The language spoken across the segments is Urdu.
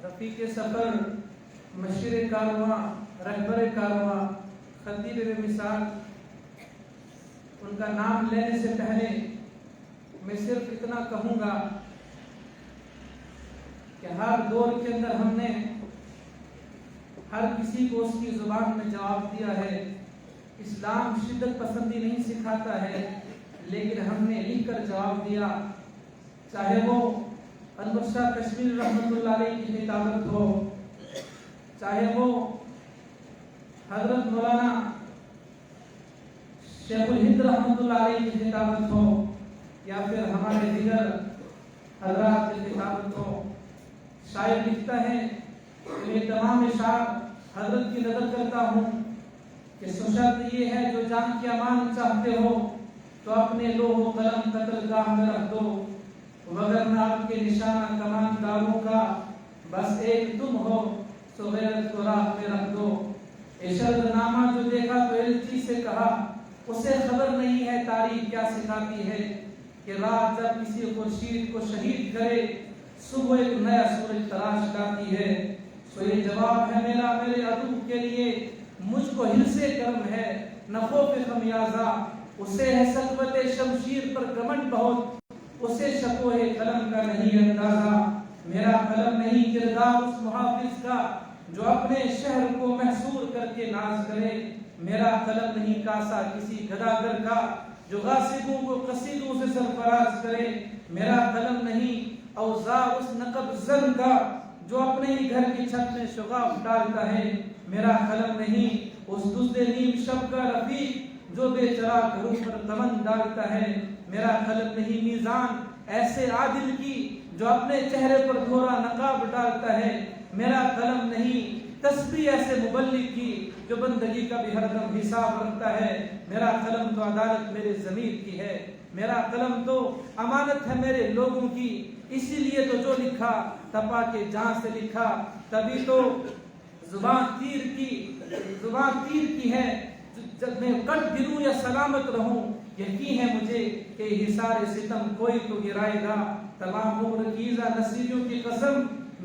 رفیق سفر، مشیر کارواں، رہبر کارواں، خطیب مثال، ان کا نام لینے سے پہلے میں صرف اتنا کہوں گا کہ ہر دور کے اندر ہم نے ہر کسی کو اس کی زبان میں جواب دیا ہے۔ اسلام شدت پسندی نہیں سکھاتا ہے، لیکن ہم نے لکھ کر جواب دیا، چاہے وہ انور شاہ کشمیری رحمۃ اللہ علیہ کی کتابت ہو، چاہے وہ حضرت مولانا شیخ الہند رحمۃ اللہ علیہ کی کتابت ہو، یا پھر ہمارے دیگر حضرات کی کتابت ہو۔ شاعر لکھتا ہے کہ میں تمام اشعار حضرت کی نظر کرتا ہوں کہ شرط یہ ہے جو جان کی امان چاہتے ہو تو اپنے لوح و قلم قتل گاہ میں رکھ دو، وگرنہ آپ کے نشانہ کمان داروں کا بس ایک تم ہو سو غیرت کو راہ میں رکھ دو۔ ارشاد نامہ جو دیکھا تو الچی سے کہا، اسے خبر نہیں ہے تاریخ کیا سکھاتی ہے کہ رات جب کسی خورشید کو شہید کرے صبح ایک نیا سورج تراش لاتی ہے۔ سو یہ جواب ہے میرا میرے عدو کے لیے، مجھ کو حرص کرم ہے نہ خوف خمیازہ، اسے ہے سطوت شمشیر پر گھمنڈ بہت، اسے شکوہ قلم کا نہیں اندازہ۔ میرا قلم نہیں کردار اس محافظ کا جو اپنے شہر کو محصور کر کے ناز کرے، میرا قلم نہیں کاسا کسی گداگر کا جو غاصبوں کو قصیدوں سے سرفراز کرے، میرا قلم نہیں اوزار اس نقب زن کا جو اپنے ہی گھر کی چھت میں شغاف ڈالتا ہے، میرا قلم نہیں اس دزد نیم شب کا رفیق جو بے چراغ گھروں پر دمن ڈالتا ہے، میرا قلم نہیں میزان ایسے عادل کی جو اپنے چہرے پر گھورا نقاب ڈالتا ہے، میرا قلم نہیں تسبیح ایسے مبلغ کی جو بندگی کا بھی ہر دم حساب رکھتا ہے، میرا قلم تو عدالت میرے ضمیر کی ہے، میرا قلم تو امانت ہے میرے لوگوں کی، اسی لیے تو جو لکھا تپا کے جہاں سے لکھا، تبھی تو زبان تیر کی ہے، جب میں کٹ گروں یا سلامت رہوں، یقین ہے مجھے کہ حصار ستم کوئی تو گرائے گا، تمام عمر کیزہ نصیبیوں کی قسم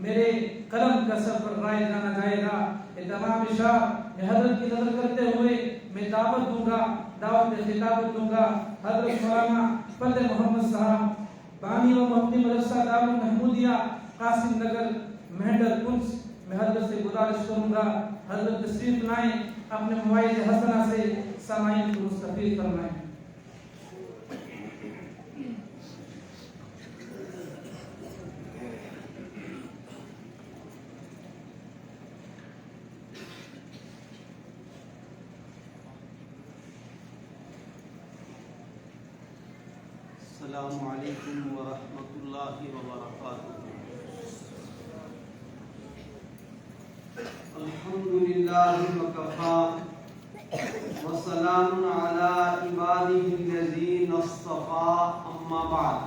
میرے قلم کا سفر رائے جانا جائے گا۔ یہ تمام اشعار میں حضرت کی نظر کرتے ہوئے میں دعوت دوں گا، دعوت خطابت دوں گا حضرت مولانا فضل محمد صاحب بانی و مفتی مدرسہ دارالمحمودیہ قاسم نگر مہنڈر کنج، میں حضرت سے گزارش کروں گا حضرت تشریف لائیں، اپنے مواعظ حسنہ سے سامعین کو مستفید فرمائیں۔ السلام علیکم ورحمۃ اللہ وبرکاتہ۔ الحمدللہ وکفی وسلام علی عبادہ الذین اصطفی، اما بعد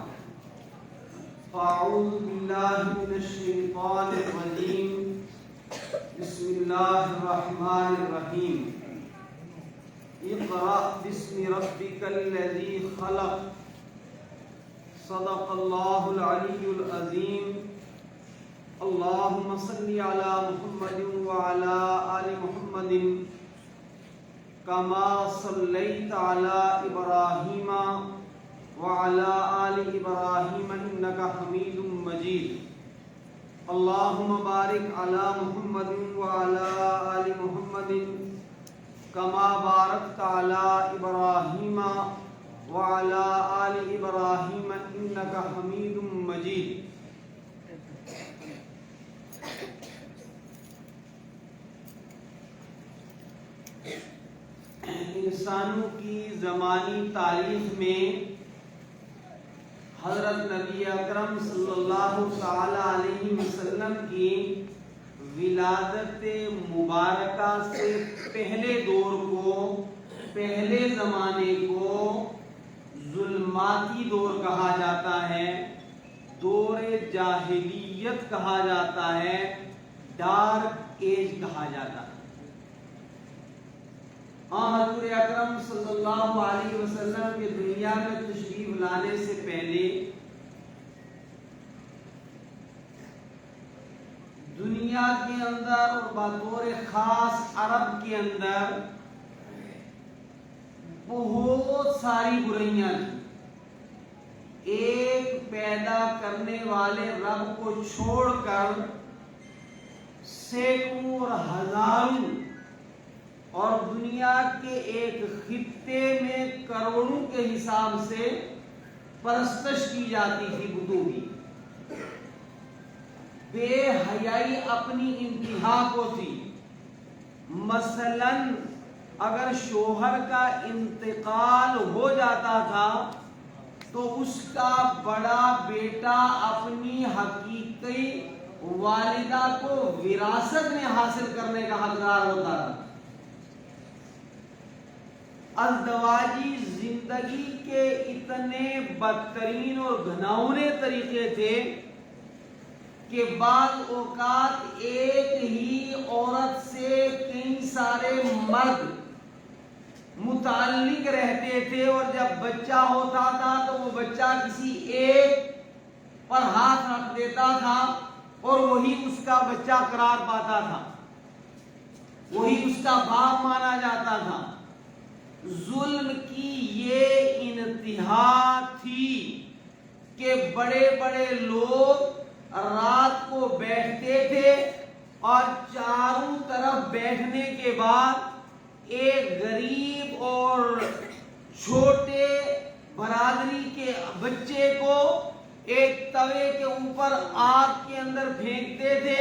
فاعوذ باللہ من الشیطان الرجیم، بسم اللہ الرحمن الرحیم۔ اقرأ باسم ربک الذی خلق، صدق اللہ العلی العظیم۔ اللہم صلی علی محمد وعلی آل محمد کما صلیت علی ابراہیم وعلی آل ابراہیم انک حمید مجید۔ اللہم بارک علی محمد وعلی آل محمد کما بارکت علی ابراہیم وعلی آل ابراہیم انک حمید مجید۔ انسانوں کی زمانی تاریخ میں حضرت نبی اکرم صلی اللہ تعالی علیہ وسلم کی ولادت مبارکہ سے پہلے دور کو، پہلے زمانے کو ظلماتی دور کہا جاتا ہے، دور جاہلیت کہا جاتا ہے، ڈارک ایج کہا جاتا ہے۔ حضور اکرم صلی اللہ علیہ وسلم کے دنیا میں تشریف لانے سے پہلے دنیا کے اندر اور بطور خاص عرب کے اندر بہت ساری برائیاں تھیں. ایک پیدا کرنے والے رب کو چھوڑ کر سینکڑوں اور ہزاروں اور دنیا کے ایک خطے میں کروڑوں کے حساب سے پرستش کی جاتی تھی بتوں کی. بے حیائی اپنی انتہا کو تھی. مثلاً اگر شوہر کا انتقال ہو جاتا تھا تو اس کا بڑا بیٹا اپنی حقیقی والدہ کو وراثت میں حاصل کرنے کا حقدار ہوتا تھا. ازدواجی زندگی کے اتنے بدترین اور گھناؤنے طریقے تھے کہ بعض اوقات ایک ہی عورت سے کئی سارے مرد متعلق رہتے تھے اور جب بچہ ہوتا تھا تو وہ بچہ کسی ایک پر ہاتھ رکھ دیتا تھا اور وہی اس کا بچہ قرار پاتا تھا, وہی اس کا باپ مانا جاتا تھا. ظلم کی یہ انتہا تھی کہ بڑے بڑے لوگ رات کو بیٹھتے تھے اور چاروں طرف بیٹھنے کے بعد ایک غریب اور چھوٹے برادری کے بچے کو ایک توے کے اوپر آگ کے اندر پھینکتے تھے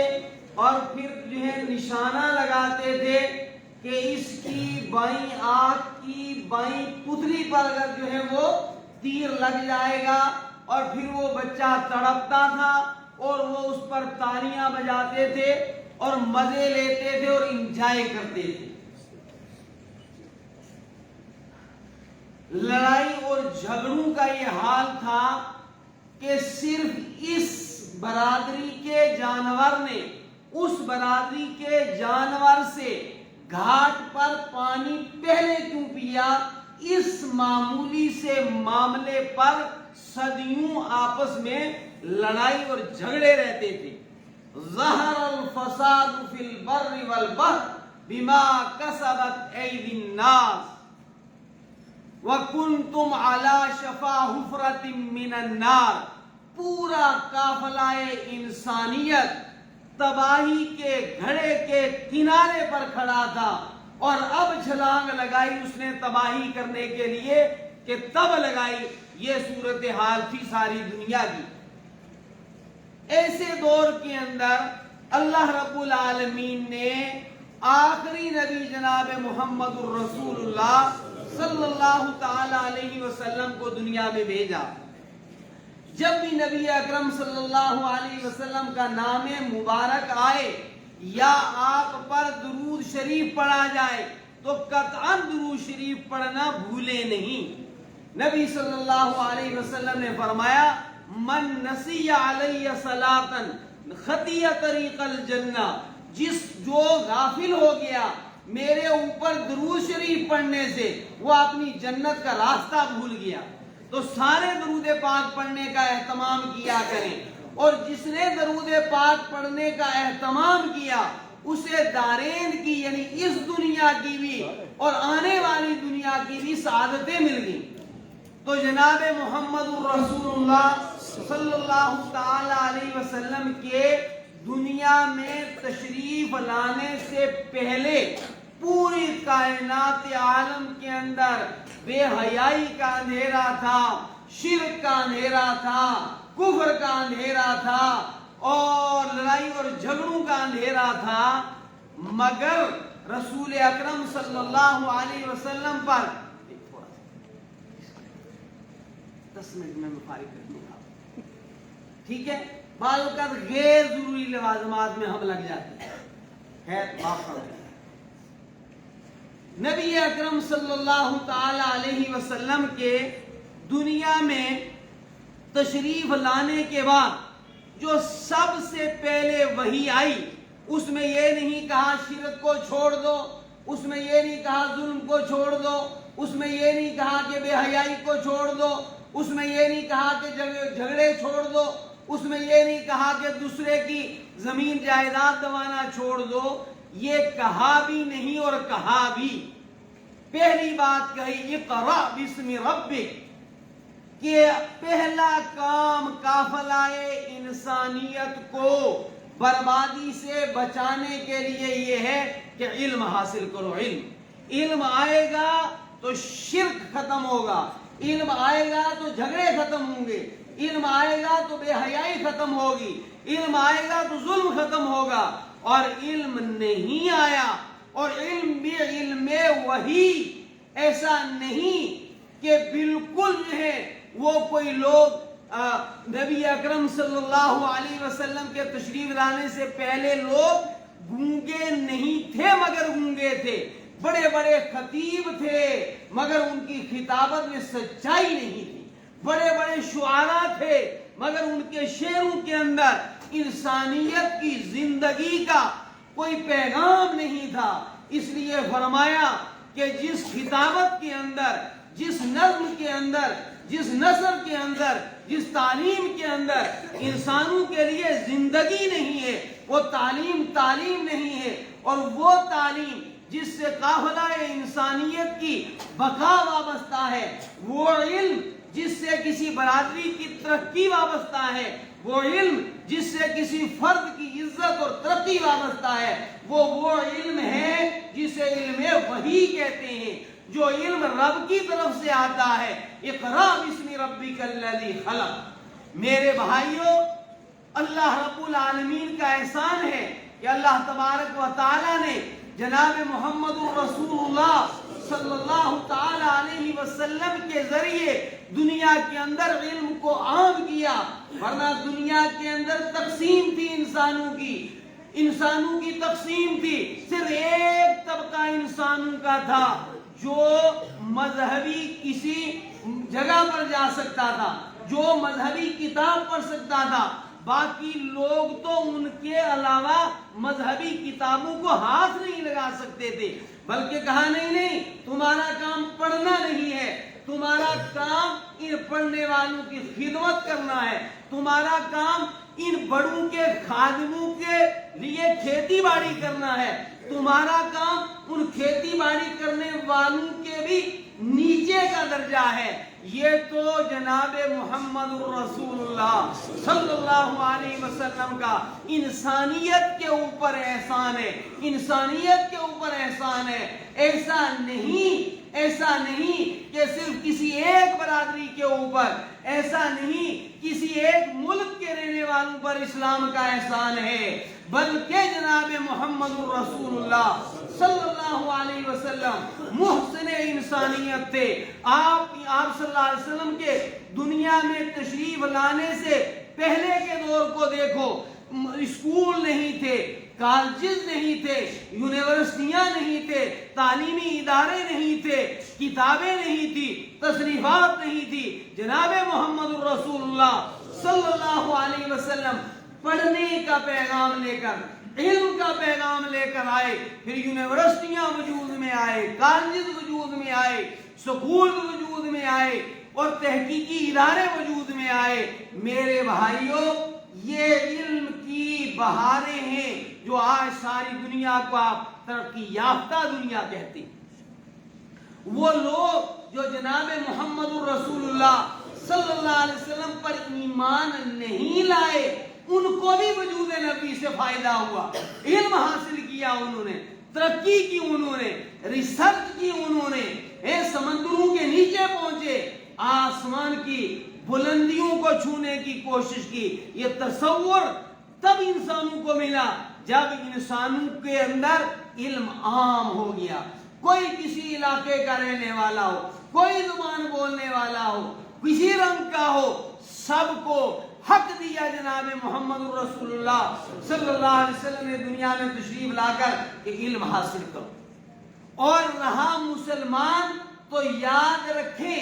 اور پھر جو ہے نشانہ لگاتے تھے کہ اس کی بائیں آنکھ کی بائیں پتلی پر اگر جو ہے وہ تیر لگ جائے گا, اور پھر وہ بچہ تڑپتا تھا اور وہ اس پر تالیاں بجاتے تھے اور مزے لیتے تھے اور انجوائے کرتے تھے. لڑائی اور جھگڑوں کا یہ حال تھا کہ صرف اس برادری کے جانور نے اس برادری کے جانور سے گھاٹ پر پانی پہلے کیوں پیا, اس معمولی سے معاملے پر صدیوں آپس میں لڑائی اور جھگڑے رہتے تھے. ظہر الفساد فی البر والبحر بما کسبت ایدی الناس وَكُنْتُمْ عَلَى شَفَا حُفْرَةٍ مِّنَ النَّارِ. پورا قافلہ انسانیت تباہی کے گھڑے کے کنارے پر کھڑا تھا اور اب چھلانگ لگائی اس نے تباہی کرنے کے لیے کہ تب لگائی. یہ صورتحال تھی ساری دنیا کی. ایسے دور کے اندر اللہ رب العالمین نے آخری نبی جناب محمد الرسول اللہ صلی اللہ تعالی علیہ وسلم کو دنیا میں بھیجا. جب بھی نبی اکرم صلی اللہ علیہ وسلم کا نام مبارک آئے یا آپ پر درود شریف پڑھا جائے تو قطعاً درود شریف پڑھنا بھولے نہیں. نبی صلی اللہ علیہ وسلم نے فرمایا من نسی علی صلاۃ خطی طریق الجنہ, جو غافل ہو گیا میرے اوپر درود شریف پڑھنے سے وہ اپنی جنت کا راستہ بھول گیا. تو سارے درود پاک پڑھنے کا اہتمام کیا کریں, اور جس نے درود پاک پڑھنے کا اہتمام کیا اسے دارین کی یعنی اس دنیا کی بھی اور آنے والی دنیا کی بھی سعادتیں مل گئیں. تو جناب محمد الرسول اللہ صلی اللہ تعالی علیہ وسلم کے دنیا میں تشریف لانے سے پہلے پوری کائنات عالم کے اندر بے حیائی کا اندھیرا تھا, شرک کا اندھیرا تھا, کفر کا اندھیرا تھا اور لڑائی اور جھگڑوں کا اندھیرا تھا. مگر رسول اکرم صلی اللہ علیہ وسلم پر 10 منٹ میں فارغ کر دوں گا, ٹھیک ہے. بعض اوقات غیر ضروری لوازمات میں ہم لگ جاتے ہیں. خیر معاف کریں. نبی اکرم صلی اللہ تعالی علیہ وسلم کے دنیا میں تشریف لانے کے بعد جو سب سے پہلے وحی آئی اس میں یہ نہیں کہا شرک کو چھوڑ دو, اس میں یہ نہیں کہا ظلم کو چھوڑ دو, اس میں یہ نہیں کہا کہ بے حیائی کو چھوڑ دو, اس میں یہ نہیں کہا کہ جھگڑے چھوڑ دو, اس میں یہ نہیں کہا کہ دوسرے کی زمین جائیداد دبانا چھوڑ دو، یہ کہا بھی نہیں اور کہا بھی۔ پہلی بات کہی اقرأ بسم ربک، کہ پہلا کام قافلہ انسانیت کو بربادی سے بچانے کے لیے یہ ہے کہ علم حاصل کرو۔ علم آئے گا تو شرک ختم ہوگا، علم آئے گا تو جھگڑے ختم ہوں گے، علم آئے گا تو بے حیائی ختم ہوگی، علم آئے گا تو ظلم ختم ہوگا۔ اور علم نہیں آیا، اور علم بھی علم وحی ایسا نہیں کہ بالکل جو ہے وہ کوئی لوگ نبی اکرم صلی اللہ علیہ وسلم کے تشریف لانے سے پہلے لوگ گونگے نہیں تھے مگر گونگے تھے، بڑے بڑے خطیب تھے مگر ان کی خطابت میں سچائی نہیں تھی، بڑے بڑے شعراء تھے مگر ان کے شعروں کے اندر انسانیت کی زندگی کا کوئی پیغام نہیں تھا۔ اس لیے فرمایا کہ جس خطابت کے اندر، جس نظم کے اندر، جس نثر کے اندر، جس تعلیم کے اندر انسانوں کے لیے زندگی نہیں ہے، وہ تعلیم نہیں ہے، اور وہ تعلیم جس سے قافلہ انسانیت کی بقا وابستہ ہے، وہ علم جس سے کسی برادری کی ترقی وابستہ ہے، وہ علم جس سے کسی فرد کی عزت اور ترقی وابستہ ہے، وہ علم ہے جسے علم وحی کہتے ہیں، جو علم رب کی طرف سے آتا ہے۔ اقرأ بسم ربک الذی خلق۔ میرے بھائیوں، اللہ رب العالمین کا احسان ہے کہ اللہ تبارک و تعالی نے جناب محمد الرسول اللہ صلی اللہ تعالی علیہ وسلم کے ذریعے دنیا کے اندر علم کو عام کیا، ورنہ دنیا کے اندر تقسیم تھی انسانوں کی تقسیم تھی، صرف ایک طبقہ انسانوں کا تھا جو مذہبی کسی جگہ پر جا سکتا تھا، جو مذہبی کتاب پڑھ سکتا تھا، باقی لوگ تو ان کے علاوہ مذہبی کتابوں کو ہاتھ نہیں لگا سکتے تھے، بلکہ کہا نہیں تمہارا کام پڑھنا نہیں ہے، تمہارا کام ان پڑھنے والوں کی خدمت کرنا ہے، تمہارا کام ان بڑوں کے خادموں کے لیے کھیتی باڑی کرنا ہے، تمہارا کام ان کھیتی باڑی کرنے والوں کے بھی نیچے کا درجہ ہے۔ یہ تو جناب محمد الرسول اللہ صلی اللہ علیہ وسلم کا انسانیت کے اوپر احسان ہے، انسانیت کے اوپر احسان ہے۔ ایسا نہیں کہ صرف کسی ایک برادری کے اوپر، ایسا نہیں کسی ایک ملک کے رہنے والوں پر اسلام کا احسان ہے، بلکہ جناب محمد الرسول اللہ صلی اللہ علیہ وسلم محسن انسانیت تھے۔ آپ صلی اللہ علیہ وسلم کے دنیا میں تشریف لانے سے پہلے کے دور کو دیکھو، اسکول نہیں تھے، کالجز نہیں تھے، یونیورسٹیاں نہیں تھے، تعلیمی ادارے نہیں تھے، کتابیں نہیں تھی، تصنیفات نہیں تھی۔ جناب محمد الرسول اللہ صلی اللہ علیہ وسلم پڑھنے کا پیغام لے کر، علم کا پیغام لے کر آئے، پھر یونیورسٹیاں وجود میں آئے، کالجز وجود میں آئے، سکول وجود میں آئے، اور تحقیقی ادارے وجود میں آئے۔ میرے بھائیوں، یہ علم کی بہاریں ہیں جو آج ساری دنیا کو آپ ترقی یافتہ دنیا کہتے ہیں۔ وہ لوگ جو جناب محمد الرسول اللہ صلی اللہ علیہ وسلم پر ایمان نہیں لائے، ان کو بھی وجود نبی سے فائدہ ہوا، علم حاصل کیا انہوں نے، ترقی کی انہوں نے، ریسرچ کی انہوں نے، سمندروں کے نیچے پہنچے، آسمان کی بلندیوں کو چھونے کی کوشش کی۔ یہ تصور تب انسانوں کو ملا جب انسانوں کے اندر علم عام ہو گیا۔ کوئی کسی علاقے کا رہنے والا ہو، کوئی زبان بولنے والا ہو، کسی رنگ کا ہو، سب کو حق دیا جناب محمد الرسول اللہ صلی اللہ علیہ وسلم نے دنیا میں تشریف لا کر کہ علم حاصل کرو۔ اور رہا مسلمان تو یاد رکھیں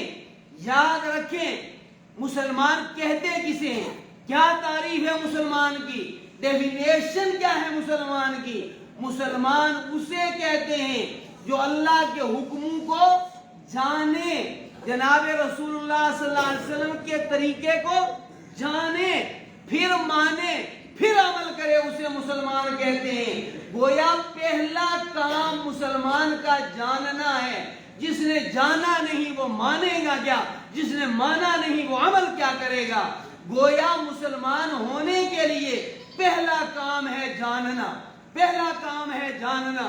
مسلمان کہتے کسے ہیں، کیا تعریف ہے مسلمان کی، ڈیفینیشن کیا ہے مسلمان کی؟ مسلمان اسے کہتے ہیں جو اللہ کے حکموں کو جانے، جناب رسول اللہ صلی اللہ علیہ وسلم کے طریقے کو جانے، پھر مانے پھر عمل کرے اسے مسلمان کہتے ہیں۔ گویا پہلا کام مسلمان کا جاننا ہے۔ جس نے جانا نہیں وہ مانے گا کیا؟ جس نے مانا نہیں وہ عمل کیا کرے گا؟ گویا مسلمان ہونے کے لیے پہلا کام ہے جاننا، پہلا کام ہے جاننا۔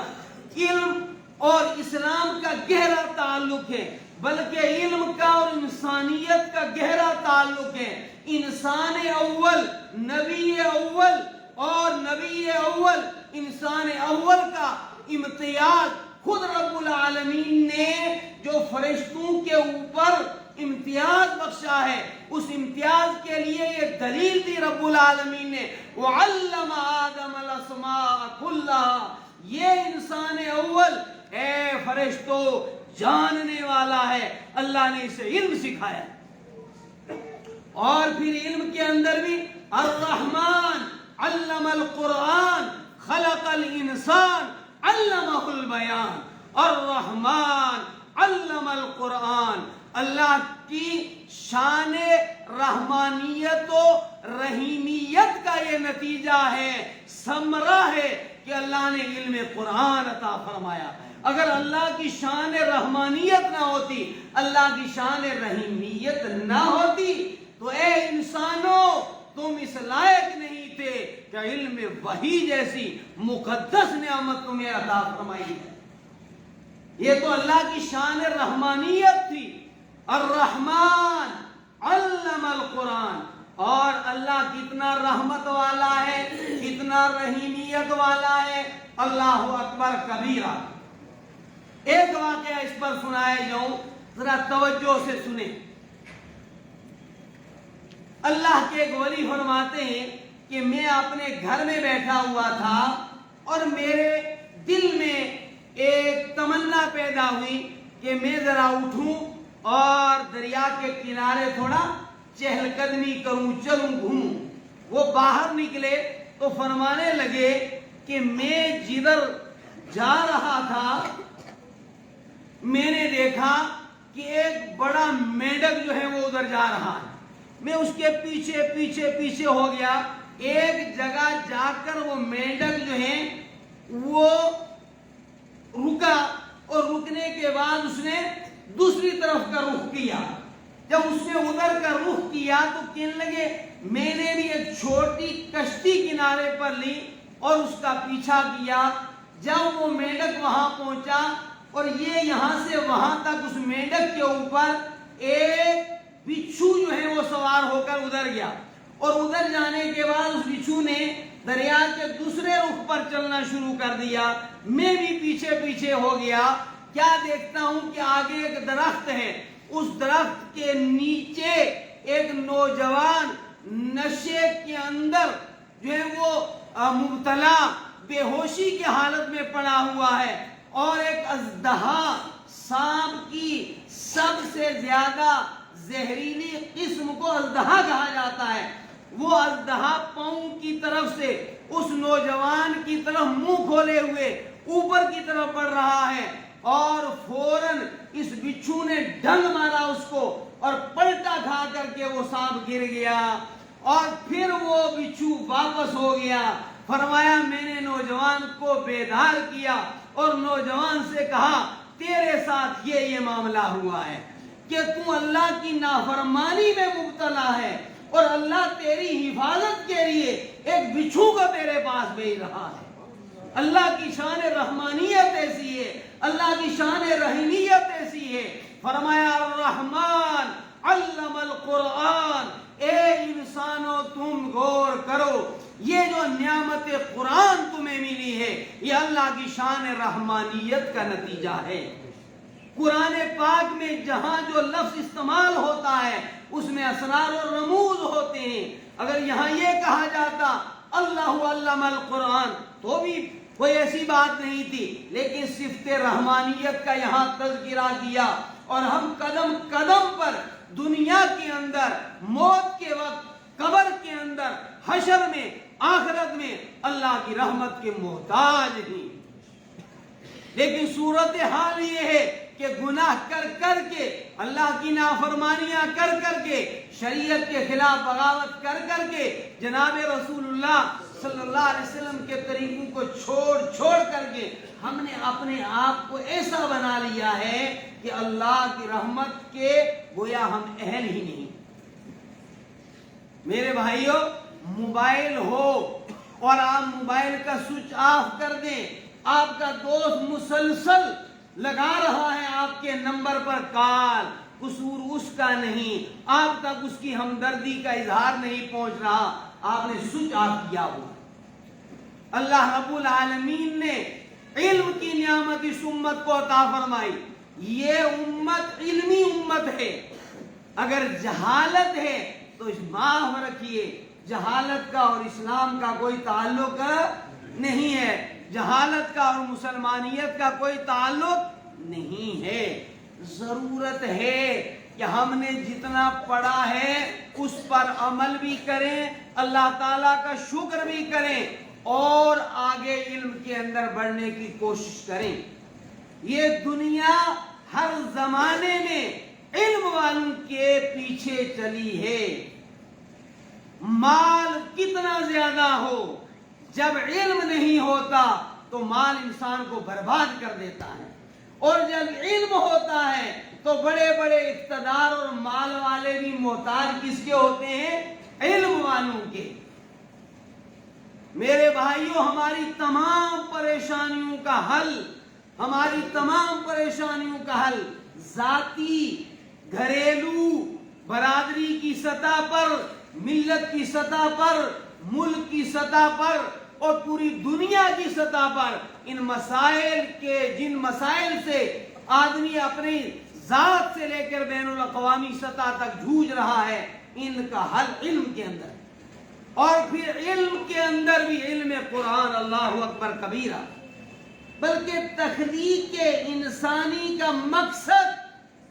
علم اور اسلام کا گہرا تعلق ہے، بلکہ علم کا اور انسانیت کا گہرا تعلق ہے۔ انسان اول، نبی اول اور نبی اول، انسان اول کا امتیاز خود رب العالمین نے جو فرشتوں کے اوپر امتیاز بخشا ہے، اس امتیاز کے لیے یہ دلیل دی رب العالمین نے، وَعَلَّمَ آدَمَ الْأَسْمَاءَ كُلَّهَا۔ یہ انسان اول اے فرشتوں جاننے والا ہے، اللہ نے اسے علم سکھایا۔ اور پھر علم کے اندر بھی الرحمن علم القرآن خلق الانسان علمہ البیان۔ الرحمن علم القرآن، اللہ کی شان رحمانیت و رحیمیت کا یہ نتیجہ ہے، ثمرہ ہے کہ اللہ نے علم قرآن عطا فرمایا۔ اگر اللہ کی شان رحمانیت نہ ہوتی، اللہ کی شان رحیمیت نہ ہوتی تو اے انسانوں تم اس لائق نہیں تھے کہ علم وحی جیسی مقدس نعمت تمہیں عطا فرمائی ہے۔ یہ تو اللہ کی شان رحمانیت تھی۔ الرحمن علم القرآن، اور اللہ کتنا رحمت والا ہے، کتنا رحیمیت والا ہے، اللہ اکبر کبیرہ۔ ایک واقعہ اس پر سنائے جاؤں، ذرا توجہ سے سنیں۔ اللہ کے ایک ولی فرماتے ہیں کہ میں اپنے گھر میں بیٹھا ہوا تھا اور میرے دل میں ایک تمنا پیدا ہوئی کہ میں ذرا اٹھوں اور دریا کے کنارے تھوڑا چہل قدمی کروں، چلوں، گھوموں۔ وہ باہر نکلے تو فرمانے لگے کہ میں جدھر جا رہا تھا میں نے دیکھا کہ ایک بڑا مینڈک جو ہے وہ ادھر جا رہا ہے۔ میں اس کے پیچھے پیچھے پیچھے ہو گیا۔ ایک جگہ جا کر وہ مینڈک جو ہے وہ رکا، اور رکنے کے بعد اس نے دوسری طرف کا رخ کیا۔ جب اس نے ادھر کا رخ کیا تو کہنے لگے میں نے بھی ایک چھوٹی کشتی کنارے پر لی اور اس کا پیچھا کیا۔ جب وہ مینڈک وہاں پہنچا اور یہ یہاں سے وہاں تک اس مینڈک کے اوپر ایک بچھو جو ہے وہ سوار ہو کر ادھر گیا، اور ادھر جانے کے بعد اس بچھو نے دریا کے دوسرے رخ پر چلنا شروع کر دیا۔ میں بھی پیچھے پیچھے ہو گیا۔ کیا دیکھتا ہوں کہ آگے ایک درخت ہے، اس درخت کے نیچے ایک نوجوان نشے کے اندر جو ہے وہ مبتلا بے ہوشی کی حالت میں پڑا ہوا ہے، اور ایک اژدہا، سانپ کی سب سے زیادہ زہریلی قسم کو اژدہا کہا جاتا ہے، وہ اژدہا پاؤں کی طرف سے اس نوجوان کی طرف منہ کھولے ہوئے اوپر کی طرف بڑھ رہا ہے، اور فوراً اس بچھو نے ڈنگ مارا اس کو اور پلٹا کھا کر کے وہ سانپ گر گیا، اور پھر وہ بچھو واپس ہو گیا۔ فرمایا میں نے نوجوان کو بیدار کیا اور نوجوان سے کہا تیرے ساتھ یہ معاملہ ہوا ہے کہ تو اللہ کی نافرمانی میں مبتلا ہے، اور اللہ تیری حفاظت کے لیے ایک بچھو کو تیرے پاس بھیج رہا ہے۔ اللہ کی شان رحمانیت ایسی ہے، اللہ کی شان رحیمیت ایسی ہے۔ فرمایا الرحمن علم القرآن، اے انسانوں تم غور کرو، یہ جو نعمت قرآن تمہیں ملی ہے یہ اللہ کی شان رحمانیت کا نتیجہ ہے۔ قرآن پاک میں جہاں جو لفظ استعمال ہوتا ہے اس میں اسرار اور رموز ہوتے ہیں۔ اگر یہاں یہ کہا جاتا اللہ علم القرآن تو بھی کوئی ایسی بات نہیں تھی، لیکن صفت رحمانیت کا یہاں تذکرہ کیا، اور ہم قدم قدم پر دنیا کے اندر، موت کے وقت، قبر کے اندر، حشر میں، آخرت میں اللہ کی رحمت کے محتاج ہیں۔ لیکن صورتحال یہ ہے کہ گناہ کر کر کے، اللہ کی نافرمانیاں کر کر کے، شریعت کے خلاف بغاوت کر کر کے، جناب رسول اللہ صلی اللہ علیہ وسلم کے طریقوں کو چھوڑ کر کے ہم نے اپنے آپ کو ایسا بنا لیا ہے کہ اللہ کی رحمت کے گویا ہم اہل ہی نہیں۔ میرے بھائیوں، موبائل ہو اور آپ موبائل کا سوئچ آف کر دیں، آپ کا دوست مسلسل لگا رہا ہے آپ کے نمبر پر کال، قصور اس کا نہیں، آپ تک اس کی ہمدردی کا اظہار نہیں پہنچ رہا، آپ نے سوئچ آف کیا ہوا۔ اللہ رب العالمین نے علم کی نعمت اس امت کو عطا فرمائی، یہ امت علمی امت ہے۔ اگر جہالت ہے تو اس معاف رکھیے، جہالت کا اور اسلام کا کوئی تعلق نہیں ہے، جہالت کا اور مسلمانیت کا کوئی تعلق نہیں ہے۔ ضرورت ہے کہ ہم نے جتنا پڑھا ہے اس پر عمل بھی کریں، اللہ تعالیٰ کا شکر بھی کریں اور آگے علم کے اندر بڑھنے کی کوشش کریں۔ یہ دنیا ہر زمانے میں علم والوں کے پیچھے چلی ہے۔ مال کتنا زیادہ ہو، جب علم نہیں ہوتا تو مال انسان کو برباد کر دیتا ہے، اور جب علم ہوتا ہے تو بڑے بڑے اقتدار اور مال والے بھی محتاج کس کے ہوتے ہیں؟ علم والوں کے۔ میرے بھائیوں، ہماری تمام پریشانیوں کا حل، ہماری تمام پریشانیوں کا حل ذاتی، گھریلو، برادری کی سطح پر، ملت کی سطح پر، ملک کی سطح پر اور پوری دنیا کی سطح پر ان مسائل کے، جن مسائل سے آدمی اپنی ذات سے لے کر بین الاقوامی سطح تک جھوج رہا ہے، ان کا حل علم کے اندر، اور پھر علم کے اندر بھی علم قرآن، اللہ اکبر کبیرہ، بلکہ تخلیق انسانی کا مقصد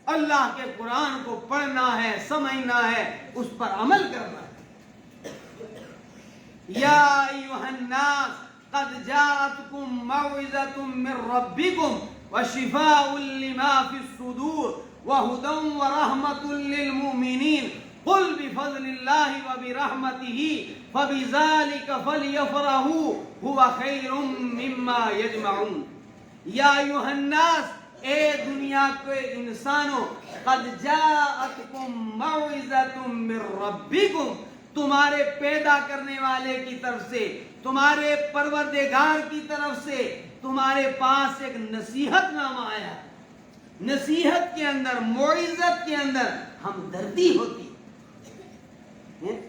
اللہ کے قرآن کو پڑھنا ہے، سمجھنا ہے، اس پر عمل کرنا ہے۔ یا ایھا الناس قد جاءتکم موعظۃ من ربکم وشفاء لما فی الصدور وہدی ورحمۃ للمؤمنین قل بفضل اللہ وبرحمتہ فبذلک فلیفرحوا ھو خیر مما یجمعون۔ یا ایھا الناس، اے دنیا کے انسانوں، قد جاءتکم موعظۃ من ربکم، تمہارے پیدا کرنے والے کی طرف سے، تمہارے پروردگار کی طرف سے تمہارے پاس ایک نصیحت نامہ آیا۔ نصیحت کے اندر، موعظت کے اندر ہمدردی ہوتی ہے۔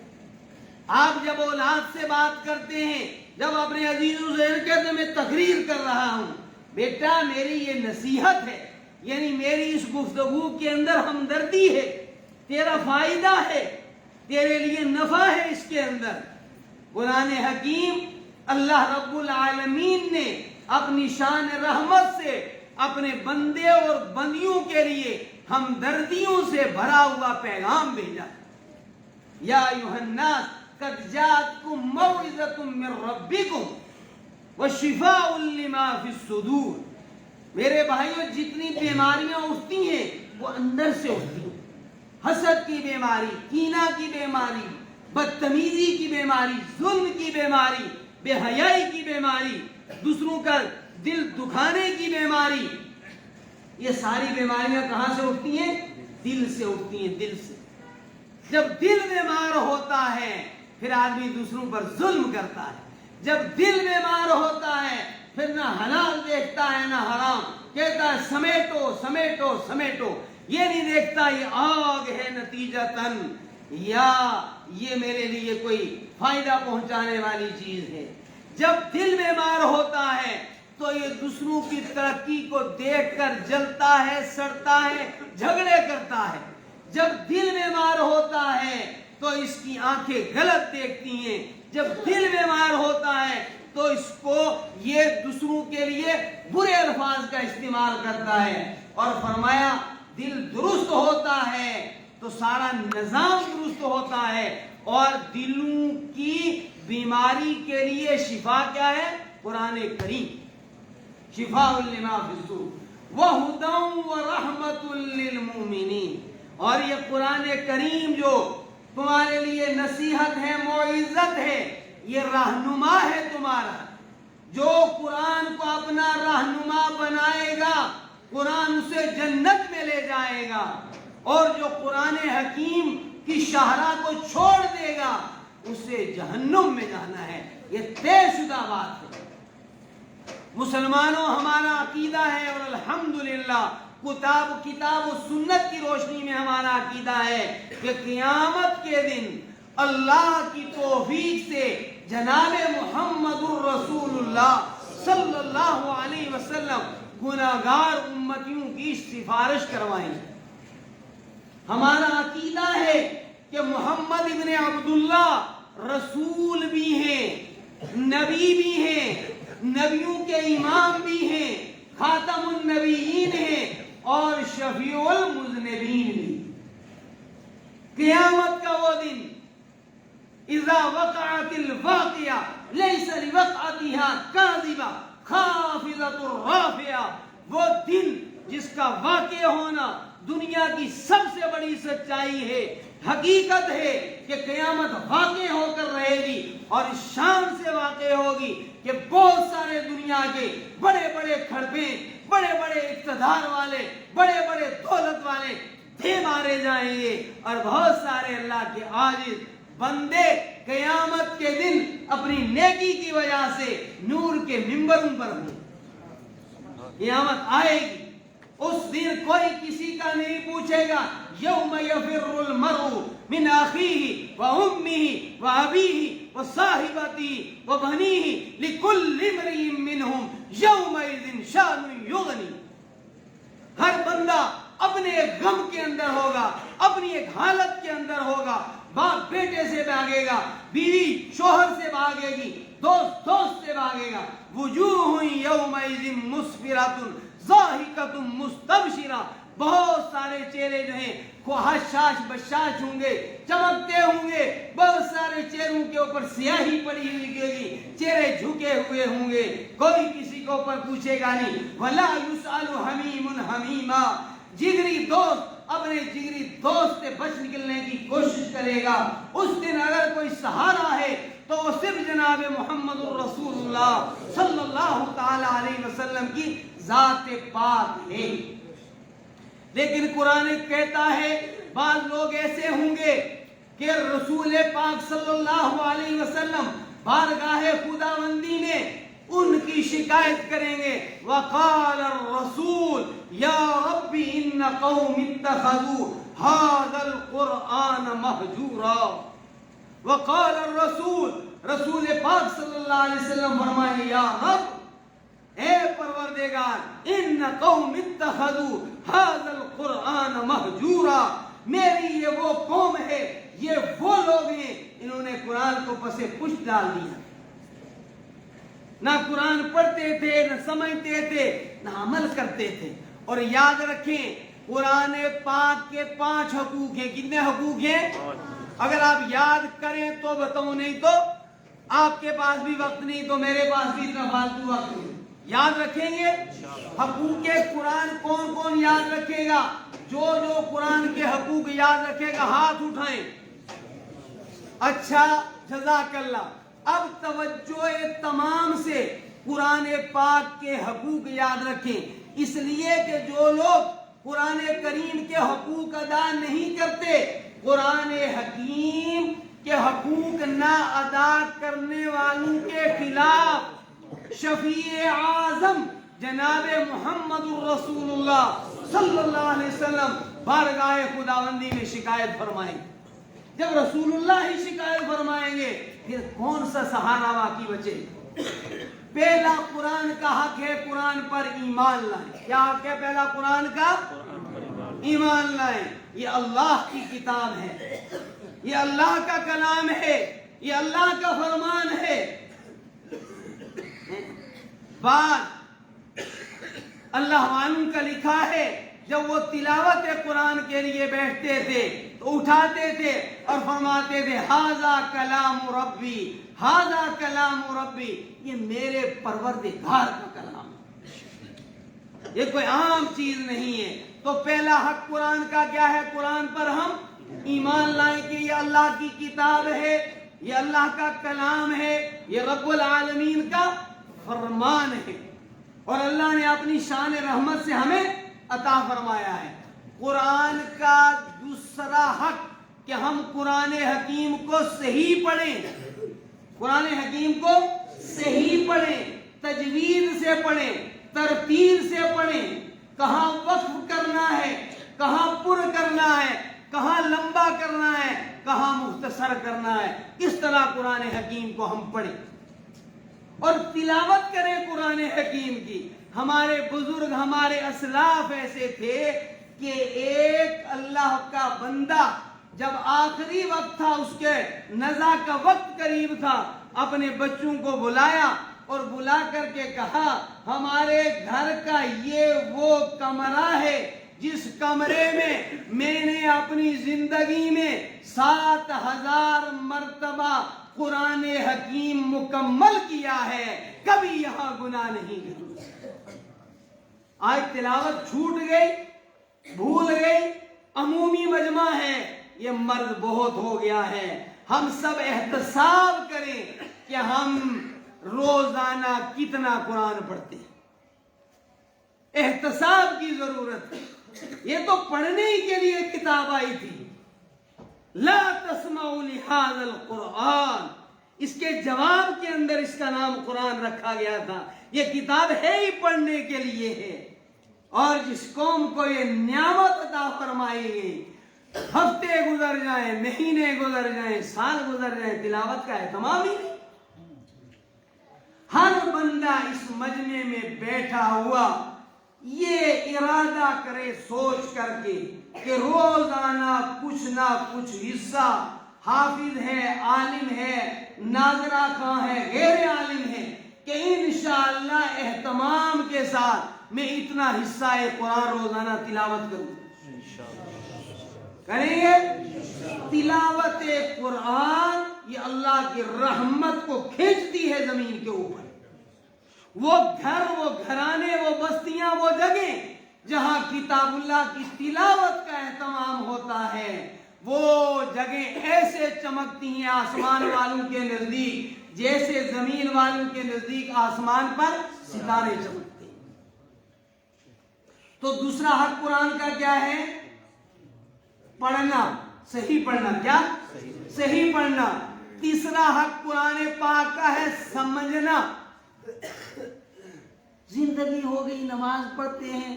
آپ جب اولاد سے بات کرتے ہیں، جب اپنے عزیزوں سے کہتے ہیں میں تقریر کر رہا ہوں، بیٹا میری یہ نصیحت ہے، یعنی میری اس گفتگو کے اندر ہمدردی ہے، تیرا فائدہ ہے، تیرے لیے نفع ہے اس کے اندر۔ قرآن حکیم اللہ رب العالمین نے اپنی شان رحمت سے اپنے بندے اور بندیوں کے لیے ہمدردیوں سے بھرا ہوا پیغام بھیجا۔ یا ایھا الناس قد جاءتکم موعظۃ من ربکم وشفاء لما فی الصدور۔ میرے بھائیوں، جتنی بیماریاں اٹھتی ہیں وہ اندر سے اٹھتی ہیں۔ حسد کی بیماری، کینہ کی بیماری، بدتمیزی کی بیماری، ظلم کی بیماری، بے حیائی کی بیماری، دوسروں کا دل دکھانے کی بیماری، یہ ساری بیماریاں کہاں سے اٹھتی ہیں؟ دل سے اٹھتی ہیں، دل سے۔ جب دل بیمار ہوتا ہے پھر آدمی دوسروں پر ظلم کرتا ہے، جب دل بیمار ہوتا ہے پھر نہ حلال دیکھتا ہے نہ حرام، کہتا ہے سمیٹو سمیٹو سمیٹو، یہ نہیں دیکھتا یہ آگ ہے نتیجتاً، یا یہ میرے لیے کوئی فائدہ پہنچانے والی چیز ہے۔ جب دل بیمار ہوتا ہے تو یہ دوسروں کی ترقی کو دیکھ کر جلتا ہے، سڑتا ہے، جھگڑے کرتا ہے۔ جب دل بیمار ہوتا ہے تو اس کی آنکھیں غلط دیکھتی ہیں، جب دل بیمار ہوتا ہے تو اس کو یہ دوسروں کے لیے برے الفاظ کا استعمال کرتا ہے۔ اور فرمایا دل درست ہوتا ہے تو سارا نظام درست ہوتا ہے، اور دلوں کی بیماری کے لیے شفا کیا ہے؟ قرآن کریم، شفاء لما فی الصدور۔ وَهُدًى وَرَحْمَةٌ لِّلْمُؤْمِنِينَ، اور یہ قرآن کریم جو تمہارے لیے نصیحت ہے، موعظت ہے، یہ رہنما ہے تمہارا. جو قرآن کو اپنا رہنما بنائے گا قرآن اسے جنت میں لے جائے گا، اور جو قرآن حکیم کی شاہراہ کو چھوڑ دے گا اسے جہنم میں جانا ہے. یہ طے شدہ بات ہے. مسلمانوں، ہمارا عقیدہ ہے، اور الحمدللہ کتاب و سنت کی روشنی میں ہمارا عقیدہ ہے کہ قیامت کے دن اللہ کی توفیق سے جناب محمد الرسول اللہ صلی اللہ علیہ وسلم گناہگار امتیوں کی سفارش کروائیں گے. ہمارا عقیدہ ہے کہ محمد ابن عبداللہ رسول بھی ہیں، نبی بھی ہیں، نبیوں کے امام بھی ہیں، خاتم النبیین ہیں، اور شفیع المذنبین بھی. قیامت کا وہ دن اذا وقعت الواقعہ لیس لوقعتها کاذبہ خافضۃ رافعہ، وہ دن جس کا واقع ہونا دنیا کی سب سے بڑی سچائی ہے، حقیقت ہے کہ قیامت واقع ہو کر رہے گی، اور اس شان سے واقع ہوگی کہ بہت سارے دنیا کے بڑے بڑے کھڑپے، بڑے بڑے اقتدار والے، بڑے بڑے دولت والے دے مارے جائیں گے، اور بہت سارے اللہ کے عاجز بندے قیامت کے دن اپنی نیکی کی وجہ سے نور کے منبروں پر ہوں. قیامت آئے گی، اس دن کوئی کسی کا نہیں پوچھے گا. یوم یفر المرء من اخیہ وامہ وابیہ وصاحبتہ وبنیہ لکل امرئ منہم یومئذ شأن یغنی. ہر بندہ اپنے ایک غم کے اندر ہوگا، اپنی ایک حالت کے اندر ہوگا. باپ بیٹے سے بھاگے گا، بیوی شوہر سے بھاگے گی، دوست دوست سے بھاگے گا. وجوہ یومئذ مسفرۃ ضاحکۃ مستبشرہ، بہت سارے چہرے جو ہیں خواہشاش بشاش ہوں گے، چمکتے ہوں گے. بہت سارے چہروں کے اوپر سیاہی پڑی ہوئی گی، چہرے جھکے ہوئے ہوں گے، کوئی کسی کے اوپر پوچھے گا نہیں. ولا یسأل حمیم حمیما، جگری دوست اپنے جگری دوست سے بچ نکلنے کی کوشش کرے گا. اس دن اگر کوئی سہارا ہے تو وہ صرف جناب محمد الرسول اللہ صلی اللہ تعالی علیہ وسلم کی ذات پاک ہے. لیکن قرآن کہتا ہے بعض لوگ ایسے ہوں گے کہ رسول پاک صلی اللہ علیہ وسلم بارگاہ خداوندی میں ان کی شکایت کریں گے. وقال الرسول یا رب ان قوم اتخذوا هذا القرآن مہجورا. وقال الرسول، رسول پاک صلی اللہ علیہ وسلم فرمائے یا رب، اے پروردگار، ان قوم اتخذوا هذا القرآن مہجورا، میری یہ وہ قوم ہے، یہ وہ لوگ ہیں انہوں نے قرآن کو پس پشت ڈال دیا. نہ قرآن پڑھتے تھے، نہ سمجھتے تھے، نہ عمل کرتے تھے. اور یاد رکھیں قرآن پاک کے 5 حقوق ہیں. کتنے حقوق ہیں؟ اگر آپ یاد کریں تو بتاؤں، نہیں تو آپ کے پاس بھی وقت نہیں تو میرے پاس بھی اتنا فالتو وقت نہیں. یاد رکھیں گے حقوق قرآن کون کون یاد رکھے گا؟ جو قرآن کے حقوق یاد رکھے گا ہاتھ اٹھائیں. اچھا، جزاک اللہ. اب توجہ تمام سے قرآن پاک کے حقوق یاد رکھیں، اس لیے کہ جو لوگ قرآن کریم کے حقوق ادا نہیں کرتے، قرآن حکیم کے حقوق نہ ادا کرنے والوں کے خلاف شفیع اعظم جناب محمد الرسول اللہ صلی اللہ علیہ وسلم بارگاہ خداوندی میں شکایت فرمائیں. جب رسول اللہ ہی شکایت فرمائیں گے پھر کون سا سہارا باقی بچے؟ پہلا قرآن کا حق ہے قرآن پر ایمان لائیں. کیا حق ہے پہلا قرآن کا؟ ایمان لائیں. یہ اللہ کی کتاب ہے، یہ اللہ کا کلام ہے، یہ اللہ کا فرمان ہے. بعد اللہ والوں کا لکھا ہے جب وہ تلاوت قرآن کے لیے بیٹھتے تھے تو اٹھاتے تھے اور فرماتے تھے ھذا کلام ربی، ھذا کلام ربی، یہ میرے پروردگار کا کلام ہے. یہ کوئی عام چیز نہیں ہے. تو پہلا حق قرآن کا کیا ہے؟ قرآن پر ہم ایمان لائیں کہ یہ اللہ کی کتاب ہے، یہ اللہ کا کلام ہے، یہ رب العالمین کا فرمان ہے، اور اللہ نے اپنی شان رحمت سے ہمیں عطا فرمایا ہے. قرآن کا دوسرا حق کہ ہم قرآن حکیم کو صحیح پڑھیں، قرآن حکیم کو صحیح پڑھیں، تجوید سے پڑھیں، ترتیل سے پڑھیں، کہاں وقف کرنا ہے، کہاں پر کرنا ہے، کہاں لمبا کرنا ہے، کہاں مختصر کرنا ہے، کس طرح قرآن حکیم کو ہم پڑھیں اور تلاوت کریں قرآن حکیم کی. ہمارے بزرگ، ہمارے اسلاف ایسے تھے کہ ایک اللہ کا بندہ جب آخری وقت تھا، اس کے نزا کا وقت قریب تھا، اپنے بچوں کو بلایا اور بلا کر کے کہا ہمارے گھر کا یہ وہ کمرہ ہے جس کمرے میں نے اپنی زندگی میں 7000 مرتبہ قرآن حکیم مکمل کیا ہے، کبھی یہاں گناہ نہیں کیا. آج تلاوت چھوٹ گئی، بھول گئی، عمومی مجمع ہے، یہ مرض بہت ہو گیا ہے. ہم سب احتساب کریں کہ ہم روزانہ کتنا قرآن پڑھتے ہیں. احتساب کی ضرورت ہے. یہ تو پڑھنے کے لیے کتاب آئی تھی. لا تسمعوا لهذا القرآن، اس کے جواب کے اندر اس کا نام قرآن رکھا گیا تھا. یہ کتاب ہے ہی پڑھنے کے لیے ہے. اور جس قوم کو یہ نعمت عطا فرمائی گئی، ہفتے گزر جائیں، مہینے گزر جائیں، سال گزر جائیں، تلاوت کا اہتمام ہی نہیں. ہر بندہ اس مجمع میں بیٹھا ہوا یہ ارادہ کرے سوچ کر کے کہ روزانہ کچھ نہ کچھ حصہ، حافظ ہے، عالم ہے، ناظرہ خواں ہے، غیر عالم ہے، کہ انشاءاللہ اہتمام کے ساتھ میں اتنا حصہ قرآن روزانہ تلاوت کروں. کریں گے؟ تلاوت قرآن یہ اللہ کی رحمت کو کھینچتی ہے زمین کے اوپر. وہ گھر، وہ گھرانے، وہ بستیاں، وہ جگہیں جہاں کتاب اللہ کی تلاوت کا اہتمام ہوتا ہے، وہ جگہیں ایسے چمکتی ہیں آسمان والوں کے نزدیک جیسے زمین والوں کے نزدیک آسمان پر ستارے چمکتے ہیں. تو دوسرا حق قرآن کا کیا ہے؟ پڑھنا، صحیح پڑھنا. کیا؟ صحیح پڑھنا. تیسرا حق قرآن پاک کا ہے سمجھنا. زندگی ہو گئی نماز پڑھتے ہیں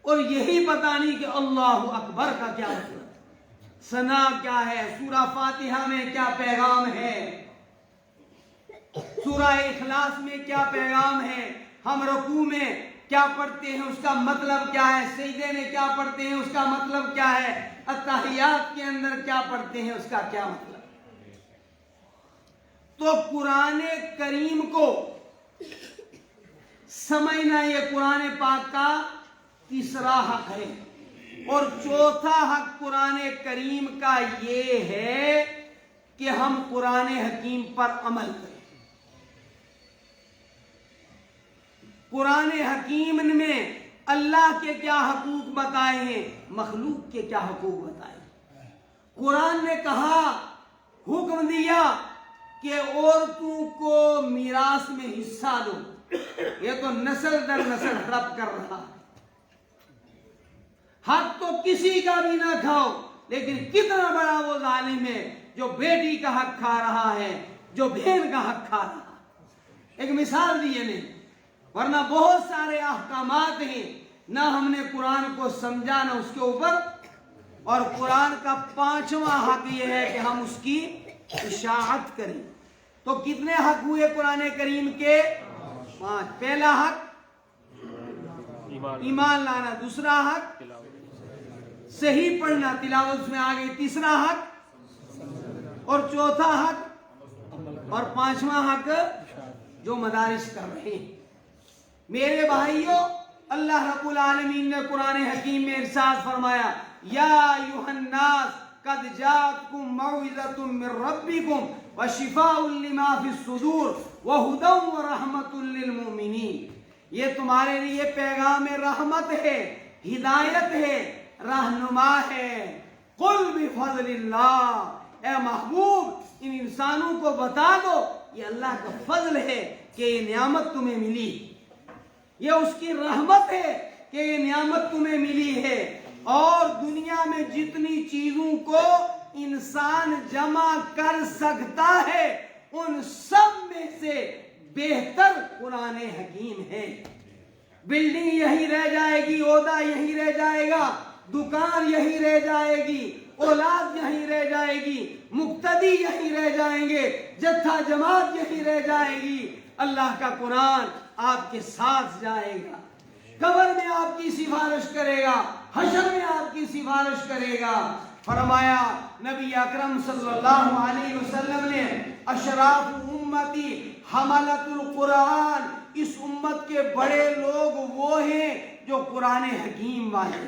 اور یہی پتہ نہیں کہ اللہ اکبر کا کیا مطلب، ثنا کیا ہے، سورہ فاتحہ میں کیا پیغام ہے، سورہ اخلاص میں کیا پیغام ہے، ہم رکوع میں کیا پڑھتے ہیں اس کا مطلب کیا ہے، سجدے میں کیا پڑھتے ہیں اس کا مطلب کیا ہے، اتحیات کے اندر کیا پڑھتے ہیں اس کا کیا مطلب. تو قرآن کریم کو سمجھنا یہ قرآن پاک کا تیسرا حق ہے. اور چوتھا حق قرآن کریم کا یہ ہے کہ ہم قرآن حکیم پر عمل کریں. قرآن حکیم میں اللہ کے کیا حقوق بتائے ہیں، مخلوق کے کیا حقوق بتائے. قرآن نے کہا، حکم دیا کہ عورتوں کو میراث میں حصہ دو. یہ تو نسل در نسل ہڑپ کر رہا ہے. حق تو کسی کا بھی نہ کھاؤ، لیکن کتنا بڑا وہ ظالم ہے جو بیٹی کا حق کھا رہا ہے، جو بہن کا حق کھا رہا ہے. ایک مثال دی ہے، ورنہ بہت سارے احکامات ہیں، نہ ہم نے قرآن کو سمجھا نہ اس کے اوپر. اور قرآن کا پانچواں حق یہ ہے کہ ہم اس کی اشاعت کریں. تو کتنے حق ہوئے قرآن کریم کے؟ 5. پہلا حق ایمان لانا، دوسرا حق صحیح پڑھنا، تلاوت میں آ گئی، تیسرا حق اور چوتھا حق اور پانچواں حق جو مدارس کر رہے ہیں. میرے بھائیوں، اللہ رب العالمین نے قرآن حکیم میں ارشاد فرمایا، یا ایھا الناس قد جاءتکم موعظۃ من ربکم وشفاء لما فی الصدور وہدی ورحمۃ للمؤمنین. یہ تمہارے لیے پیغام رحمت ہے، ہدایت ہے، رہنما ہے۔ قل بفضل اللہ، اے محبوب ان انسانوں کو بتا دو یہ اللہ کا فضل ہے کہ یہ نعمت تمہیں ملی، یہ اس کی رحمت ہے کہ یہ نعمت تمہیں ملی ہے۔ اور دنیا میں جتنی چیزوں کو انسان جمع کر سکتا ہے ان سب میں سے بہتر قرآن حکیم ہے۔ بلڈنگ یہی رہ جائے گی، عہدہ یہی رہ جائے گا، دکان یہی رہ جائے گی، اولاد یہی رہ جائے گی، مقتدی یہی رہ جائیں گے، جتھا جماعت یہی رہ جائے گی، اللہ کا قرآن آپ کے ساتھ جائے گا، قبر میں آپ کی سفارش کرے گا، حشر میں آپ کی سفارش کرے گا۔ فرمایا نبی اکرم صلی اللہ علیہ وسلم نے اشراف امتی حملۃ القرآن، اس امت کے بڑے لوگ وہ ہیں جو قرآن حکیم والے۔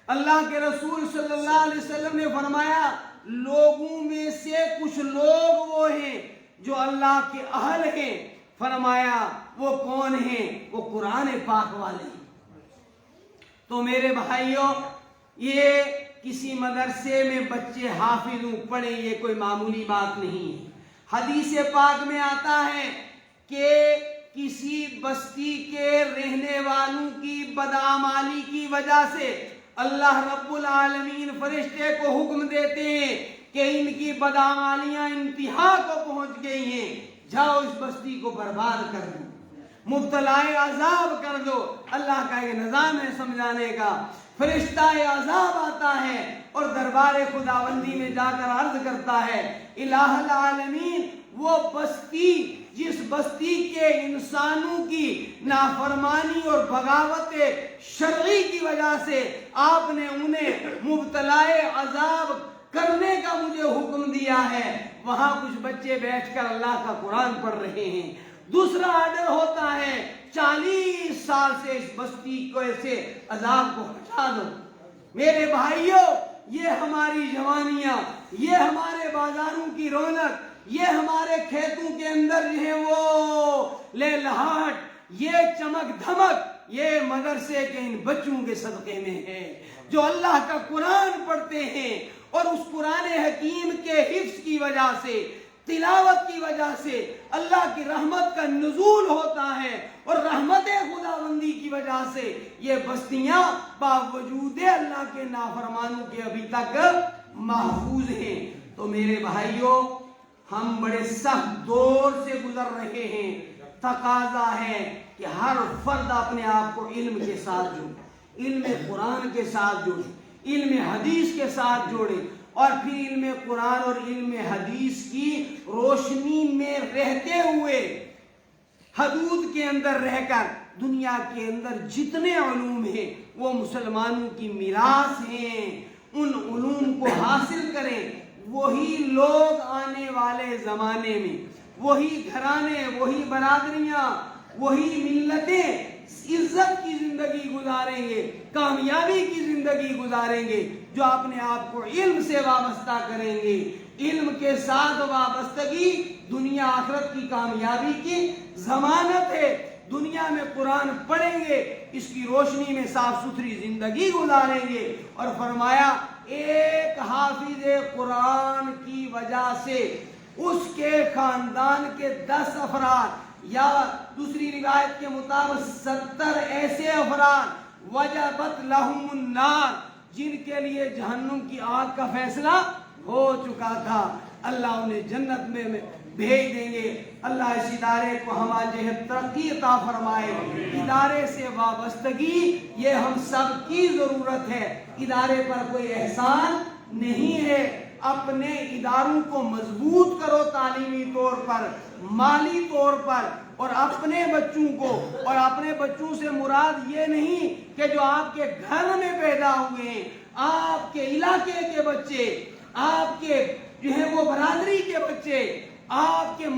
اللہ کے رسول صلی اللہ علیہ وسلم نے فرمایا لوگوں میں سے کچھ لوگ وہ ہیں جو اللہ کے اہل ہیں۔ فرمایا وہ کون ہیں؟ وہ قرآن پاک والے ہیں۔ تو میرے بھائیوں، یہ کسی مدرسے میں بچے حافظ پڑھیں یہ کوئی معمولی بات نہیں ہے۔ حدیث پاک میں آتا ہے کہ کسی بستی کے رہنے والوں کی بدعمالی کی وجہ سے اللہ رب العالمین فرشتے کو حکم دیتے ہیں کہ ان کی بدعمالیاں انتہا کو پہنچ گئی ہیں، جاؤ اس بستی کو برباد کر دو، مبتلا عذاب کر دو۔ اللہ کا یہ نظام ہے سمجھانے کا۔ فرشتہ عذاب آتا ہے اور دربار خداوندی میں جا کر عرض کرتا ہے الہ العالمین، وہ بستی جس بستی کے انسانوں کی نافرمانی اور بغاوت شرعی کی وجہ سے آپ نے انہیں مبتلا عذاب کرنے کا مجھے حکم دیا ہے، وہاں کچھ بچے بیٹھ کر اللہ کا قرآن پڑھ رہے ہیں۔ دوسرا آرڈر ہوتا ہے 40 سال سے اس بستی کو ایسے عذاب کو ہٹا دو۔ میرے بھائیوں، یہ ہماری جوانیاں، یہ ہمارے بازاروں کی رونق، یہ ہمارے کھیتوں کے اندر جو ہے وہ لہلہاٹ، یہ چمک دھمک، یہ مدرسے کے ان بچوں کے صدقے میں ہے جو اللہ کا قرآن پڑھتے ہیں اور اس قرآن حکیم کے حفظ کی وجہ سے، تلاوت کی وجہ سے اللہ کی رحمت کا نزول ہوتا ہے، اور رحمت خداوندی کی وجہ سے یہ بستیاں باوجود اللہ کے نافرمانوں کے ابھی تک محفوظ ہیں۔ تو میرے بھائیوں، ہم بڑے سخت دور سے گزر رہے ہیں۔ تقاضا ہے کہ ہر فرد اپنے آپ کو علم کے ساتھ جوڑے، علم قرآن کے ساتھ جوڑے، علم حدیث کے ساتھ جوڑے، اور پھر علم قرآن اور علم حدیث کی روشنی میں رہتے ہوئے حدود کے اندر رہ کر دنیا کے اندر جتنے علوم ہیں وہ مسلمانوں کی میراث ہیں، ان علوم کو حاصل کریں۔ وہی لوگ آنے والے زمانے میں، وہی گھرانے، وہی برادریاں، وہی ملتیں عزت کی زندگی گزاریں گے، کامیابی کی زندگی گزاریں گے جو اپنے آپ کو علم سے وابستہ کریں گے۔ علم کے ساتھ وابستگی دنیا آخرت کی کامیابی کی ضمانت ہے۔ دنیا میں قرآن پڑھیں گے، اس کی روشنی میں صاف ستھری زندگی گزاریں گے، اور فرمایا ایک حافظ قرآن کی وجہ سے اس کے خاندان کے 10 افراد یا دوسری روایت کے مطابق 70 ایسے افراد وجبت لہم النار، جن کے لیے جہنم کی آگ کا فیصلہ ہو چکا تھا، اللہ انہیں جنت میں بھیج دیں گے۔ اللہ اس ادارے کو ہماری ترقی عطا فرمائے۔ ادارے سے وابستگی یہ ہم سب کی ضرورت ہے، ادارے پر کوئی احسان نہیں ہے۔ اپنے اداروں کو مضبوط کرو، تعلیمی طور پر، مالی طور پر، اور اپنے بچوں کو، اور اپنے بچوں سے مراد یہ نہیں کہ جو آپ کے گھر میں پیدا ہوئے ہیں، آپ کے علاقے کے بچے، آپ کے جو ہے وہ برادری کے بچے، آپ کے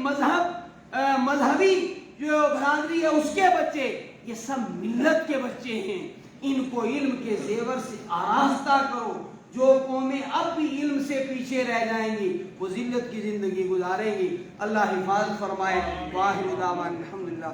مذہبی جو برادری ہے اس کے بچے، یہ سب ملت کے بچے ہیں۔ ان کو علم کے زیور سے آراستہ کرو۔ جو قومیں اب بھی علم سے پیچھے رہ جائیں گی وہ ذلت کی زندگی گزاریں گی۔ اللہ حفاظت فرمائے۔ واخر دعوانا الحمدللہ۔